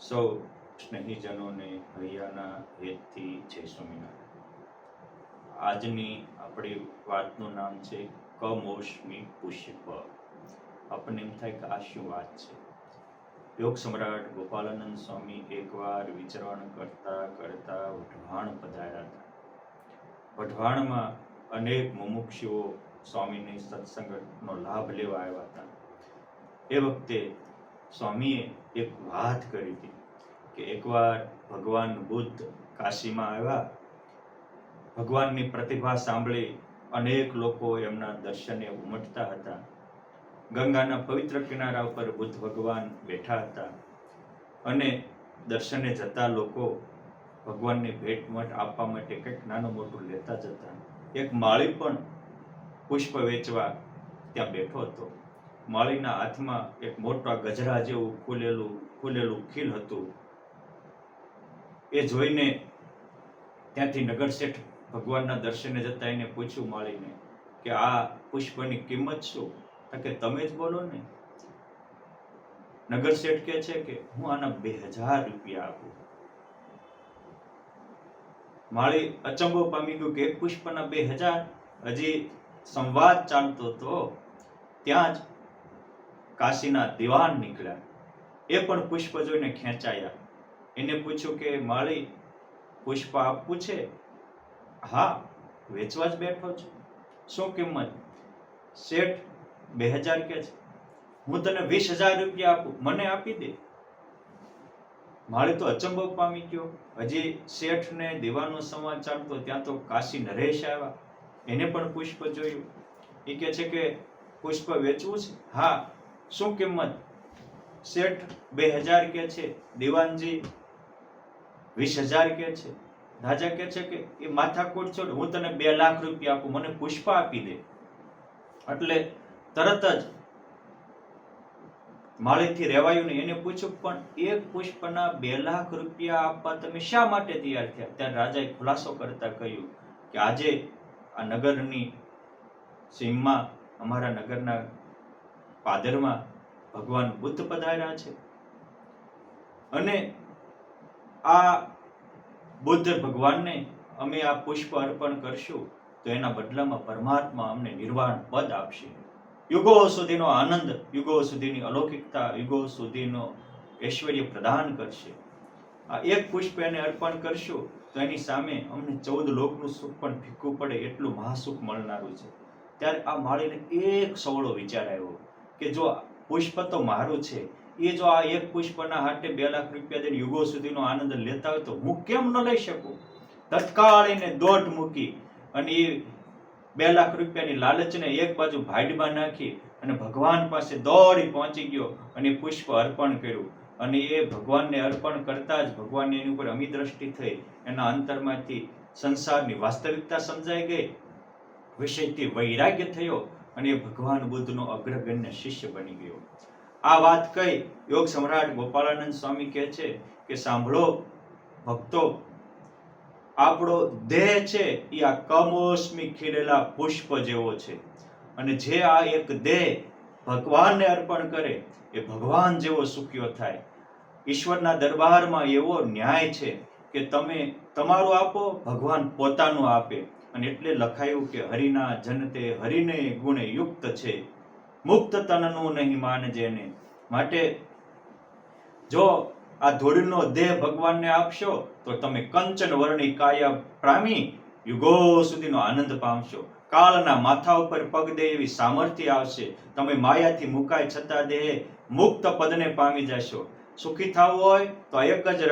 સૌ સ્નેહીજનોને હૈયાના હેતથી જય સ્વામિનારાયણ। આજની આપણી વાતનું નામ છે કમોસમી પુષ્પ। આપણને એમ થાય કે આ શું વાત છે। યોગ સમ્રાટ ગોપાલાનંદ સ્વામી એકવાર વિચરણ કરતા કરતા વઢવાણ પધાર્યા હતા। વઢવાણમાં અનેક મુમુક્ષુઓ સ્વામીની સત્સંગનો લાભ લેવા આવ્યા હતા। એ વખતે સ્વામીએ એક વાત કરી હતી કે એકવાર ભગવાન બુદ્ધ કાશીમાં આવ્યા। ભગવાનની પ્રતિભા સાંભળી અનેક લોકો એમના દર્શને ઉમટતા હતા। ગંગાના પવિત્ર કિનારા ઉપર બુદ્ધ ભગવાન બેઠા હતા અને દર્શને જતા લોકો ભગવાનને ભેટ આપવા માટે કંઈક નાનું મોટું લેતા જતા। એક માળી પણ પુષ્પ વેચવા ત્યાં બેઠો હતો। માળીના હાથમાં એક મોટા ગજરા જેવું ફૂલેલું ખીલ હતું। એ જોઈને ત્યાંથી નગર શેઠ ભગવાનના દર્શને જતા એને પૂછ્યું માળીને કે આ પુષ્પની કિંમત શું? તો કે તમે જ બોલો ને। નગર શેઠ કહે છે કે હું આના 2000 રૂપિયા આપું। માળી અચંબો પામી ગયું કે એક પુષ્પના 2000? હજી સંવાદ ચાલતો હતો ત્યાં જ કાશીના દિવાન નીકળ્યા। એ પણ પુષ્પ જોઈને ખેંચાયા। એને પૂછ્યું કે માળી પુષ્પ આપવું છે? હા, વેચવા જ બેઠો છું। શું કિંમત? શેઠ 2000 કે છે। હું તને 20000 રૂપિયા આપું, મને આપી દે। માળી તો અચંબો પામી ગયો। હજી શેઠ ને દીવાનો સંવાદ ચાલતો ત્યાં તો કાશી નરેશ આવ્યા। એને પણ પુષ્પ જોયું। એ કહે છે કે પુષ્પ વેચવું છે? હા, શું કિંમત? શેઠ 2000 કે છે, દીવાનજી 20000 કે છે। રાજા કહે છે કે એ માથાકૂટ છોડ, હું તને 2 લાખ રૂપિયા આપું, મને પુષ્પ આપી દે। એટલે તરત જ માળીથી રહેવાયું નહીં। એને પૂછ્યું પણ એક પુષ્પના 2 લાખ રૂપિયા આપવા તમે શા માટે તૈયાર થયા? ત્યારે રાજાએ ખુલાસો કરતા કહ્યું કે આજે આ નગરની સીમમાં, અમારા નગરના પાદરમાં ભગવાન બુદ્ધ પધાર્યા છે અને આ બુદ્ધ ભગવાનને અમે આ પુષ્પ અર્પણ કરશું તો એના બદલામાં પરમાત્મા અમને નિર્વાણ પદ આપશે। યુગો સુધીનો આનંદ, યુગો સુધીની અલૌકિકતા, યુગો સુધીનો ઐશ્વર્ય પ્રદાન કરશે। આ એક પુષ્પ એને અર્પણ કરશું તો એની સામે અમને 14 લોકનું સુખ પણ ફીકું પડે એટલું મહાસુખ મળનારું છે। ત્યારે આ માળીને એક સવળો વિચાર આવ્યો કે જો પુષ્પ તો મારું છે, એ જો આ એક પુષ્પના હાટે 2 લાખ રૂપિયા દઈને યુગો સુધીનો આનંદ લેતા હોય તો હું કેમ ન લઈ શકું? તત્કાળ એને દોટ મૂકી અને એ 2 લાખ રૂપિયાની લાલચને એક બાજુ ભાડમાં નાખી અને ભગવાન પાસે દોડી પહોંચી ગયો અને પુષ્પ અર્પણ કર્યું। અને એ ભગવાનને અર્પણ કરતા જ ભગવાનને એની ઉપર અમી દ્રષ્ટિ થઈ। એના અંતરમાંથી સંસારની વાસ્તવિકતા સમજાઈ ગઈ, વિષયથી વૈરાગ્ય થયો અને એ ભગવાન બુદ્ધનો અગ્રગણ્ય શિષ્ય બની ગયો। આ વાત કઈ યોગ સમ્રાટ ગોપાલાનંદ સ્વામી કહે છે કે સાંભળો ભક્તો, આપણો દેહ છે એ આ કમોસમી ખીલેલા પુષ્પ જેવો છે અને જે આ એક દેહ ભગવાનને અર્પણ કરે એ ભગવાન જેવો સુખ્યો થાય। ઈશ્વરના દરબારમાં એવો ન્યાય છે કે તમે તમારું આપો, ભગવાન પોતાનું આપે। અને એટલે લખાયું કે હરિના જનતે હરિને ગુણે યુક્ત છે, મુક્ત તનનું નહીં માનજેને। માટે જો આ ધૂળનો દેહ ભગવાનને આપશો તો તમે કંચન વર્ણી કાયા પ્રામી યુગો સુધીનો આનંદ પામશો। કાળના માથા ઉપર પગ દે એવી સામર્થ્ય આવશે। તમે માયાથી મુકાય છતાં દેહ મુક્ત પદને પામી જશો। સુખી થવું હોય તો એક જ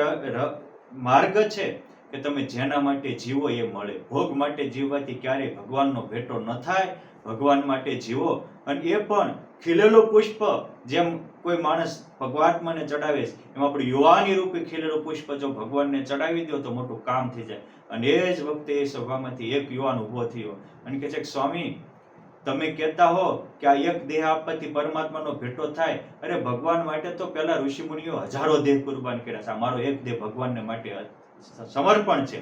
માર્ગ છે કે તમે જેના માટે જીવો એ મળે। ભોગ માટે જીવવાથી ક્યારેય ભગવાનનો ભેટો ન થાય। ભગવાન માટે જીવો અને એ પણ ખીલેલું પુષ્પ જેમ કોઈ માણસ ભગવાત્માને ચડાવે એમ આપણે યુવાની રૂપે ખીલેલું પુષ્પ જો ભગવાનને ચડાવી દો તો મોટું કામ થઈ જાય। અને એ જ વખતે એ સભામાંથી એક યુવાન ઉભો થયો અને કહે છે કે સ્વામી, તમે કહેતા હો કે આ એક દેહ આપવાથી પરમાત્માનો ભેટો થાય, અરે ભગવાન માટે તો પેલા ઋષિ મુનિઓ હજારો દેહ કુરબાન કર્યા છે, મારો એક દેહ ભગવાનને માટે સમર્પણ છે।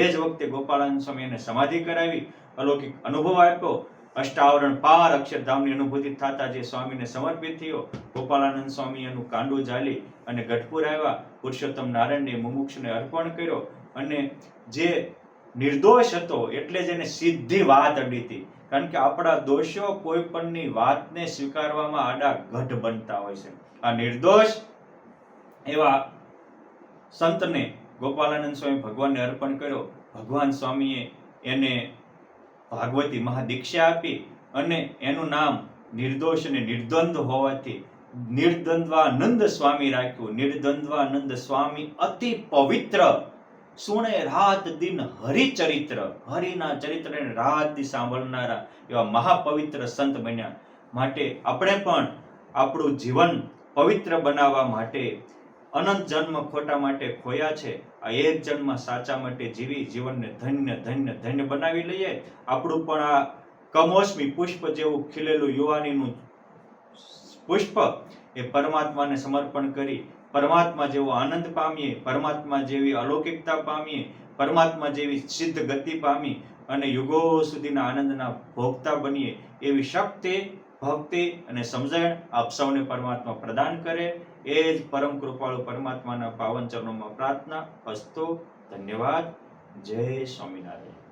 એ જ વખતે ગોપાળાનંદ સ્વામી એને સમાધિ કરાવી, અલૌકિક અનુભવ આપ્યો। અષ્ટાવરણ પાર અક્ષરધામની અનુભૂતિ થતા જે સ્વામીને સમર્પિત થયો। ગોપાળાનંદ સ્વામી એનું કાંડું ઝાલી અને ગઢપુર આવ્યા પુરુષોત્તમ નારાયણને મુમુક્ષુને અર્પણ કર્યો અને જે નિર્દોષ હતો એટલે જ એને સીધી વાત અડી હતી. કારણ કે આપણા દોષો કોઈ પણની વાતને સ્વીકારવામાં આડા ગઢ બનતા હોય છે. આ નિર્દોષ એવા સંતને ગોપાલાનંદ સ્વામી ભગવાનને અર્પણ કર્યો. ભગવાન સ્વામીએ એને ભાગવતી મહાદીક્ષા આપી અને એનું નામ નિર્દોષ અને નિર્દ્વંદ હોવાથી નિર્દ્વંદ્વાનંદ સ્વામી રાખ્યું. નિર્દ્વંદ્વાનંદ સ્વામી અતિ પવિત્ર, સુણે રાત દિન હરિચરિત્ર, હરિના ચરિત્રને રાત દી સાંભળનારા એવા મહાપવિત્ર સંત બન્યા. માટે આપણે પણ આપણું જીવન પવિત્ર બનાવવા માટે અનંત જન્મ ખોટા માટે ખોયા છે, આ એક જન્મ સાચા માટે જીવી જીવનને ધન્ય ધન્ય ધન્ય બનાવી લઈએ. આપણું પણ આ કમોસમી પુષ્પ જેવું ખીલેલું યુવાનીનું પુષ્પ એ પરમાત્માને સમર્પણ કરી પરમાત્મા જેવો આનંદ પામીએ, પરમાત્મા જેવી અલૌકિકતા પામીએ, પરમાત્મા જેવી સિદ્ધ ગતિ પામી અને યુગો સુધીના આનંદના ભોગતા બનીએ એવી શક્તિ, ભક્તિ અને સમજણ આપ સૌને પરમાત્મા પ્રદાન કરે. એ જ પરમ કૃપાળુ પરમાત્માના પાવન ચરણોમાં પ્રાર્થના. અસ્તુ. ધન્યવાદ. જય સ્વામિનારાયણ.